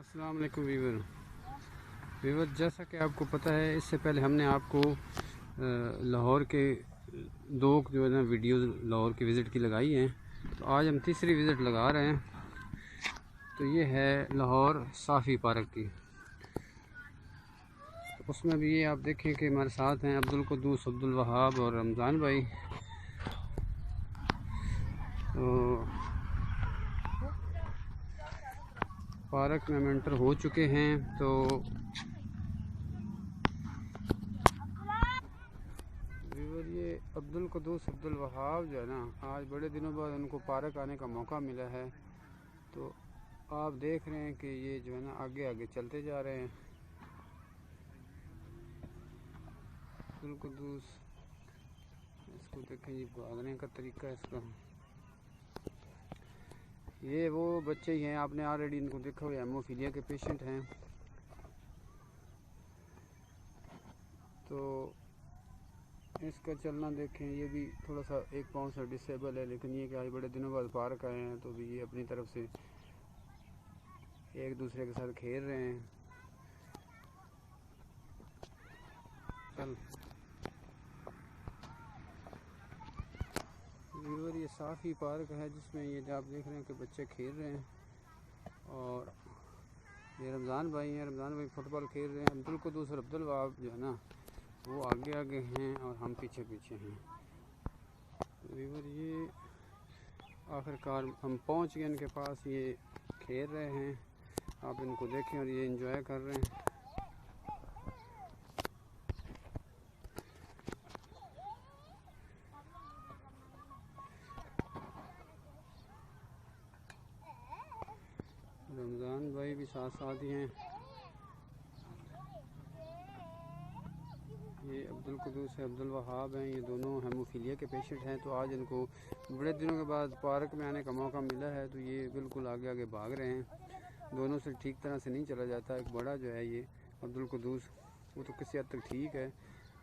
अस्सलाम वालेकुम वीवर, जैसा कि आपको पता है इससे पहले हमने आपको लाहौर के दो जो है ना वीडियो लाहौर की विज़िट की लगाई हैं। तो आज हम तीसरी विज़िट लगा रहे हैं। तो ये है लाहौर साफ़ी पार्क की। तो उसमें भी ये आप देखें कि हमारे साथ हैं अब्दुल कुद्दूस, अब्दुल वहाब और रमज़ान भाई। तो पार्क में हम एंटर हो चुके हैं। तो ये अब्दुल कुद्दूस, अब्दुल वहाब जो है ना, आज बड़े दिनों बाद उनको पार्क आने का मौका मिला है। तो आप देख रहे हैं कि ये जो है ना आगे आगे चलते जा रहे हैं। अब्दुल कुद्दूस, इसको देखें, ये भागने का तरीका है इसका। ये वो बच्चे ही हैं, आपने ऑलरेडी इनको देखा हुआ, हेमोफीलिया के पेशेंट हैं। तो इसका चलना देखें, ये भी थोड़ा सा एक पाँव से डिसेबल है, लेकिन ये कि आज बड़े दिनों बाद पार्क आए हैं तो भी ये अपनी तरफ से एक दूसरे के साथ खेल रहे हैं। चल व्यूअर, ये साफ़ी पार्क है जिसमें ये आप देख रहे हैं कि बच्चे खेल रहे हैं। और ये रमज़ान भाई हैं, रमज़ान भाई फुटबॉल खेल रहे हैं। अब्दुल कुद्दूस और अब्दुल वहाब जो है ना वो आगे आगे हैं और हम पीछे पीछे हैं। व्यूअर, ये आखिरकार हम पहुंच गए इनके पास। ये खेल रहे हैं, आप इनको देखें, और ये एंजॉय कर रहे हैं। रमज़ान भाई भी साथ साथ ही हैं। ये अब्दुल कुद्दूस है, अब्दुल वहाब हैं, ये दोनों हेमोफीलिया के पेशेंट हैं। तो आज इनको बड़े दिनों के बाद पार्क में आने का मौका मिला है। तो ये बिल्कुल आगे आगे भाग रहे हैं। दोनों से ठीक तरह से नहीं चला जाता। एक बड़ा जो है ये अब्दुल कुद्दूस, वो तो किसी हद तक ठीक है।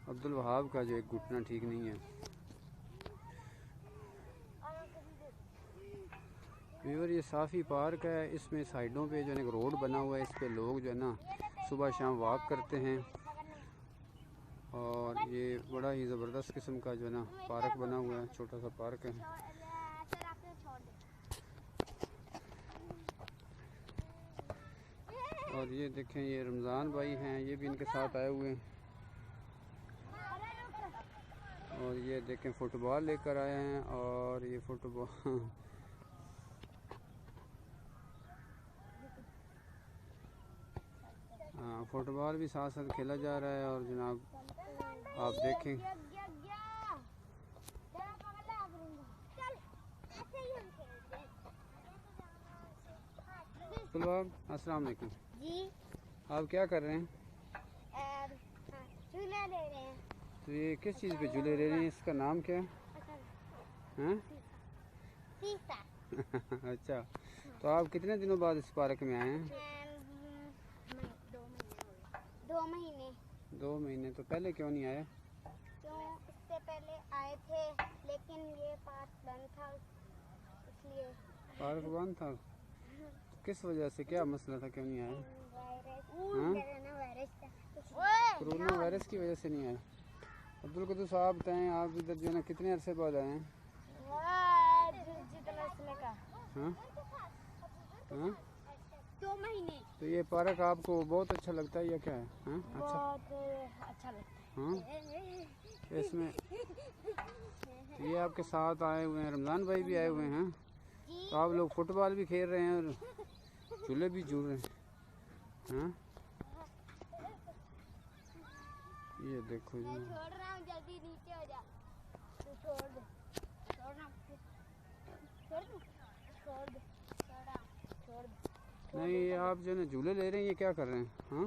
अब्दुल वहाब का जो एक घुटना ठीक नहीं है। व्यूअर, ये साफ़ी पार्क है। इसमें साइडों पे जो है एक रोड बना हुआ है, इस पे लोग जो है ना सुबह शाम वॉक करते हैं। और ये बड़ा ही ज़बरदस्त किस्म का जो है ना पार्क बना हुआ है, छोटा सा पार्क है। और ये देखें, ये रमज़ान भाई हैं, ये भी इनके साथ आए हुए हैं। और ये देखें फुटबॉल लेकर आए हैं। और ये फुटबॉल हाँ, फुटबॉल भी साथ साथ खेला जा रहा है। और जनाब आप देखें, अस्सलाम वालेकुम जी। आप क्या कर रहे हैं? झूले ले रहे हैं। तो ये किस चीज़ पे झूले ले रहे हैं? इसका नाम क्या है? अच्छा, तो आप कितने दिनों बाद इस पार्क में आए हैं? 2 महीने। तो पहले क्यों नहीं आए? इससे पहले आए थे, लेकिन ये पार्क बंद था, इसलिए। पार्क बंद था? किस वजह से, क्या मसला था, क्यों नहीं आए? कोरोना वायरस की वजह से नहीं आए। अब्दुल कुद्दूस, आप बताएं, आप इधर जो है ना कितने अरसे बाद आए हैं? हाँ हाँ, 2 महीने। तो ये पार्क आपको बहुत अच्छा लगता है या क्या है? हाँ, बहुत अच्छा लगता है। हाँ, इसमें तो ये आपके साथ आए हुए हैं, रमज़ान भाई भी आए हुए हैं। तो आप लोग फुटबॉल भी खेल रहे हैं और झूले भी झूल रहे हैं। हाँ, ये देखो जी, छोड़ रहा हूँ, जल्दी नीचे हो जा। तू छोड़ दे, छोड़ दे। नहीं, आप जो है ना झूले ले रहे हैं, ये क्या कर रहे हैं? हाँ,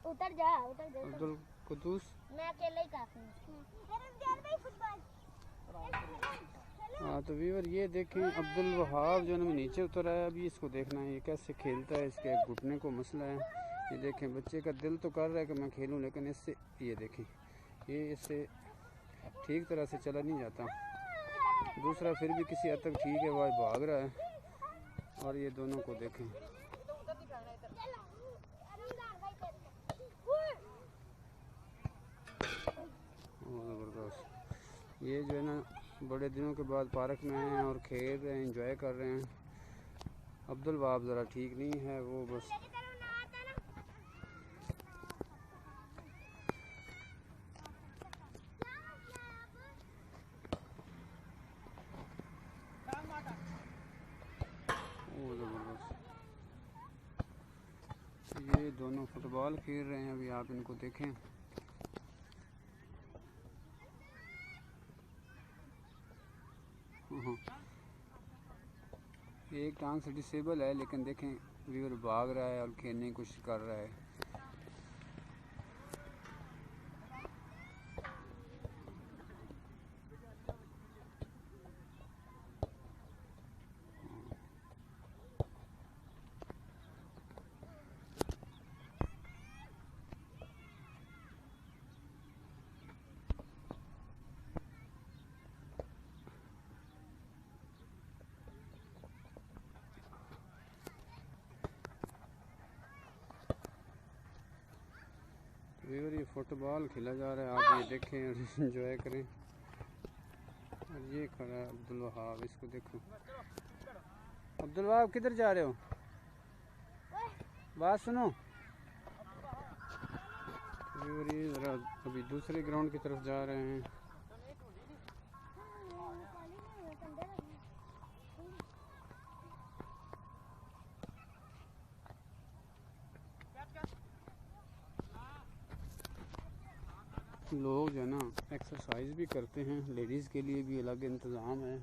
उतर जा। अब्दुल कुद्दूस, मैं अकेले ही काफी हूँ। हाँ। तो व्यूअर, ये देखें अब्दुल वहाब जो है ना नीचे उतर आया। अभी इसको देखना है ये कैसे खेलता है, इसके घुटने को मसला है। ये देखें, बच्चे का दिल तो कर रहा है कि मैं खेलूं, लेकिन इससे ये देखें, ये इससे ठीक तरह से चला नहीं जाता। दूसरा फिर भी किसी हद तक ठीक है, वह भाग रहा है। और ये दोनों को देखें। ये जो है ना बड़े दिनों के बाद पार्क में आए हैं और खेल रहे हैं, एंजॉय कर रहे हैं। अब्दुल वहाब ज़रा ठीक नहीं है, वो बस वो ज़बरदस्त। ये दोनों फुटबॉल खेल रहे हैं, अभी आप इनको देखें। हाँ, एक टांग से डिसेबल है, लेकिन देखें व्यूअर भाग रहा है और खेलने की कोशिश कर रहा है। व्यूअर ये फुटबॉल खेला जा रहा है, आप ये देखें और एंजॉय करें। और ये खड़ा है अब्दुल वहाब, इसको देखो। अब्दुल वहाब किधर जा रहे हो? बात सुनो। व्यूअर ये ज़रा अभी दूसरे ग्राउंड की तरफ जा रहे हैं। लोग जो है ना एक्सरसाइज भी करते हैं, लेडीज़ के लिए भी अलग इंतज़ाम है।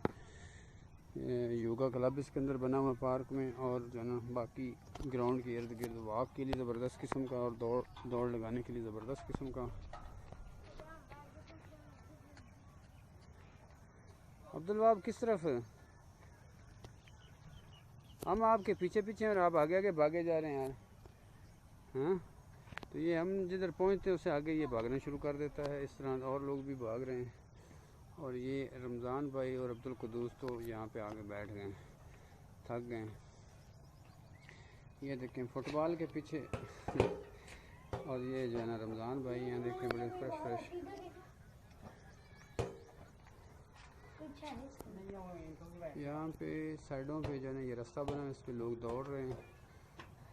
योगा क्लब इसके अंदर बना हुआ पार्क में, और जो है ना बाकी ग्राउंड के इर्द गिर्द वॉक के लिए ज़बरदस्त किस्म का, और दौड़ लगाने के लिए ज़बरदस्त किस्म का। अब्दुल वहाब किस तरफ है? हम आपके पीछे पीछे हैं और आप आगे आगे भागे जा रहे हैं यार। हाँ, तो ये हम जिधर पहुंचते हैं उससे आगे ये भागना शुरू कर देता है। इस तरह और लोग भी भाग रहे हैं। और ये रमज़ान भाई और अब्दुल कुद्दूस तो यहाँ पे आगे बैठ गए, थक गए। ये देखें फुटबॉल के पीछे। और ये जो है ना रमज़ान भाई यहाँ देखें, बड़े फ्रेश। यहाँ पे साइडों पे जो है ना ये रास्ता बना है, इस पर लोग दौड़ रहे हैं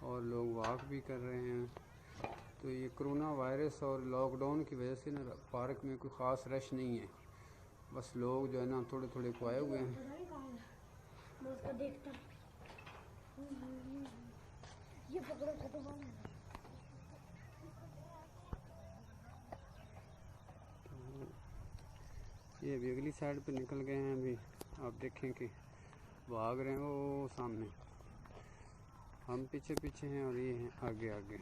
और लोग वॉक भी कर रहे हैं। तो ये कोरोना वायरस और लॉकडाउन की वजह से ना पार्क में कोई ख़ास रश नहीं है, बस लोग जो है ना थोड़े थोड़े को आए हुए हैं। ये अभी अगली साइड पे निकल गए हैं। अभी आप देखें कि भाग रहे हैं वो सामने, हम पीछे पीछे हैं और ये हैं आगे आगे।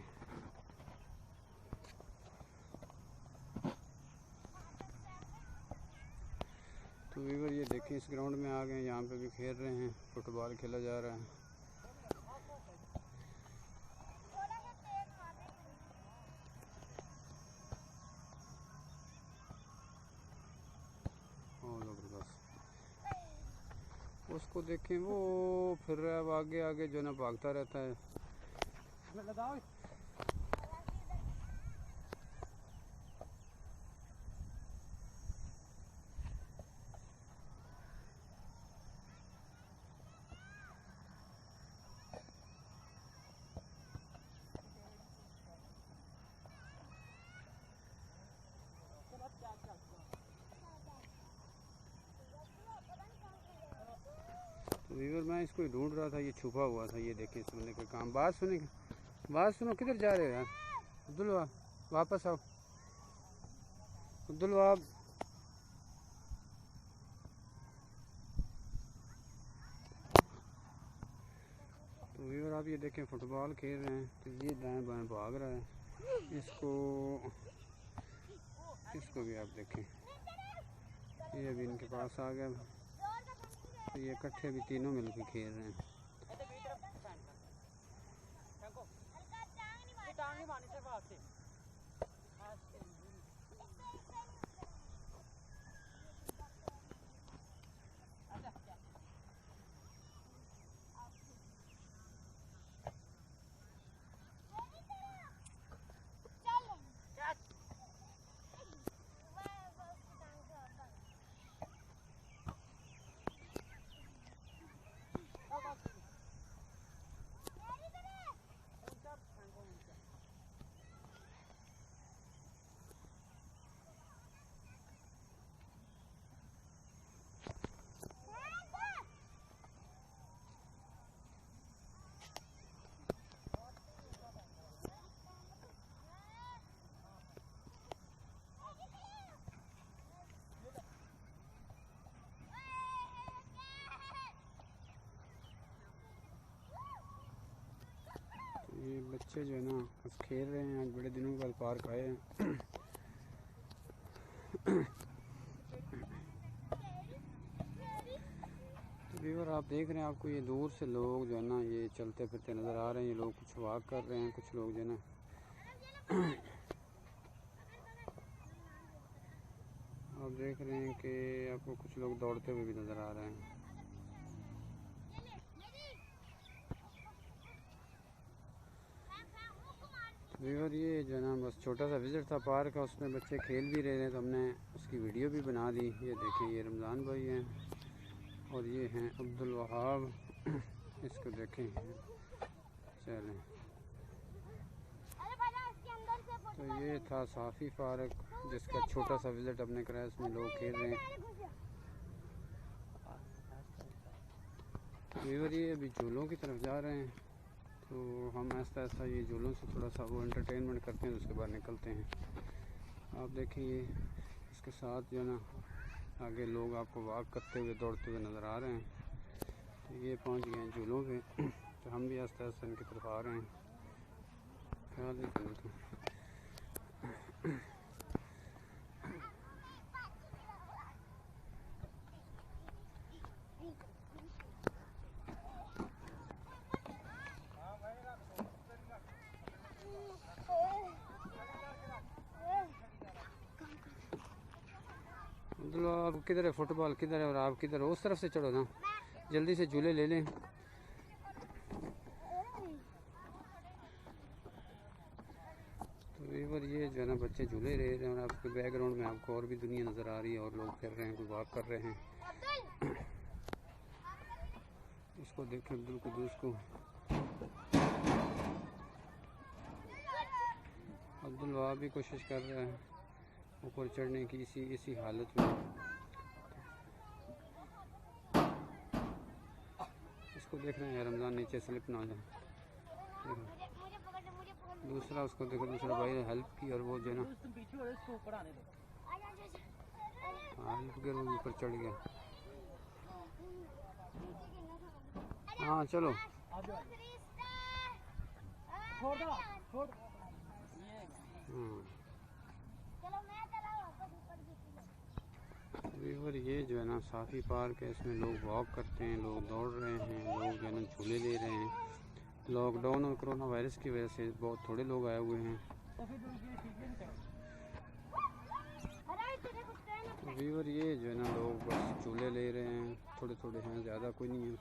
तो व्यूअर ये देखें इस ग्राउंड में आ गए, यहाँ पे भी खेल रहे हैं, फुटबॉल खेला जा रहा है। उसको देखें वो फिर रहा है, आगे आगे जो ना भागता रहता है। तो व्यूअर मैं इसको ढूंढ रहा था, ये छुपा हुआ था। ये देखें सुनने का काम, बात सुने, बात सुनो। किधर जा रहे हो यार? अब्दुल वहाब वापस आओ। अब्दुल वहाब तो व्यूअर आप ये देखें फुटबॉल खेल रहे हैं, तो ये दाएं बाएं भाग रहा है। इसको भी आप देखें, ये अभी इनके पास आ गया। तो ये इकट्ठे भी तीनों मिलकर खेल रहे हैं। बच्चे जो है ना बस खेल रहे हैं। आज बड़े दिनों के बाद पार्क आए हैं। तो व्यूअर आप देख रहे हैं, आपको ये दूर से लोग जो है ना ये चलते फिरते नज़र आ रहे हैं। ये लोग कुछ वॉक कर रहे हैं, कुछ लोग जो है ना आप देख रहे हैं कि आपको कुछ लोग दौड़ते हुए भी नज़र आ रहे हैं। व्यूअर ये जो है ना बस छोटा सा विज़िट था पार्क का, उसमें बच्चे खेल भी रहे थे तो हमने उसकी वीडियो भी बना दी। ये देखें, ये रमज़ान भाई हैं और ये हैं अब्दुल वहाब। इसको देखें, चलें। तो ये था साफ़ी पार्क जिसका छोटा सा विज़िट हमने कराया। इसमें लोग खेल रहे हैं। व्यूअर ये अभी झूलों की तरफ जा रहे हैं, तो हम ऐसा ऐसा ये झूलों से थोड़ा सा वो एंटरटेनमेंट करते हैं, उसके बाद निकलते हैं। आप देखिए इसके साथ जो है ना आगे लोग आपको वॉक करते हुए दौड़ते हुए नज़र आ रहे हैं। तो ये पहुंच गए हैं झूलों पे, तो हम भी आस्ते आस्ते इनकी तरफ आ रहे हैं। ख्याल नहीं करते। आप किधर है, फुटबॉल किधर है और आप किधर हो? उस तरफ से चढ़ो ना, जल्दी से झूले ले लें। तो व्यूअर ये जो है ना बच्चे झूले ले रहे हैं और आपके बैकग्राउंड में आपको और भी दुनिया नज़र आ रही है और लोग फिर रहे हैं, कोई वॉक कर रहे हैं। इसको देखें, अब्दुल कुद्दूस को। अब्दुल वहाब भी कोशिश कर रहा है ऊपर चढ़ने की इसी हालत में। इसको देख रहे हैं रमज़ान नीचे स्लिप ना हो जाए। दूसरा उसको देखो, दूसरा भाई ने हेल्प की और वो जो है ना हेल्प कर वो ऊपर चढ़ गया। हाँ चलो। व्यूअर ये जो है ना साफ़ी पार्क है, इसमें लोग वॉक करते हैं, लोग दौड़ रहे हैं, लोग जो है ना झूले ले रहे हैं। लॉकडाउन और कोरोना वायरस की वजह से बहुत थोड़े लोग आए हुए हैं। तो व्यूअर ये जो है ना लोग बस झूले ले रहे हैं, थोड़े थोड़े हैं, ज़्यादा कोई नहीं है।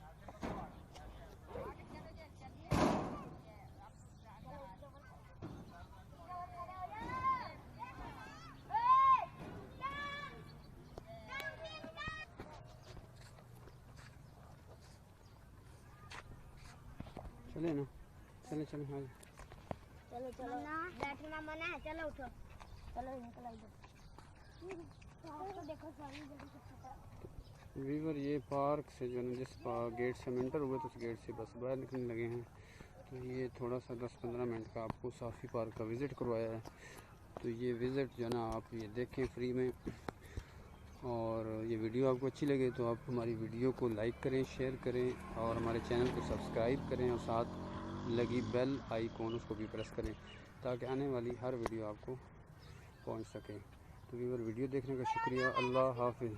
चले ना, चले चले। हाँ चलो चलो ना, बैठना मना है। चलो उठो, चलो निकल आओ। तो देखो सारी जगह। व्यूअर ये पार्क से जो है ना जिस गेट से एंटर हुए तो उस गेट से बस बाहर निकलने लगे हैं। तो ये थोड़ा सा 10-15 मिनट का आपको साफ़ी पार्क का विज़िट करवाया है। तो ये विज़िट जो है ना आप ये देखें फ्री में, और ये वीडियो आपको अच्छी लगे तो आप हमारी वीडियो को लाइक करें, शेयर करें और हमारे चैनल को सब्सक्राइब करें और साथ लगी बेल आइकॉन उसको भी प्रेस करें ताकि आने वाली हर वीडियो आपको पहुंच सके। तो व्यूअर वीडियो देखने का शुक्रिया। अल्लाह हाफिज़।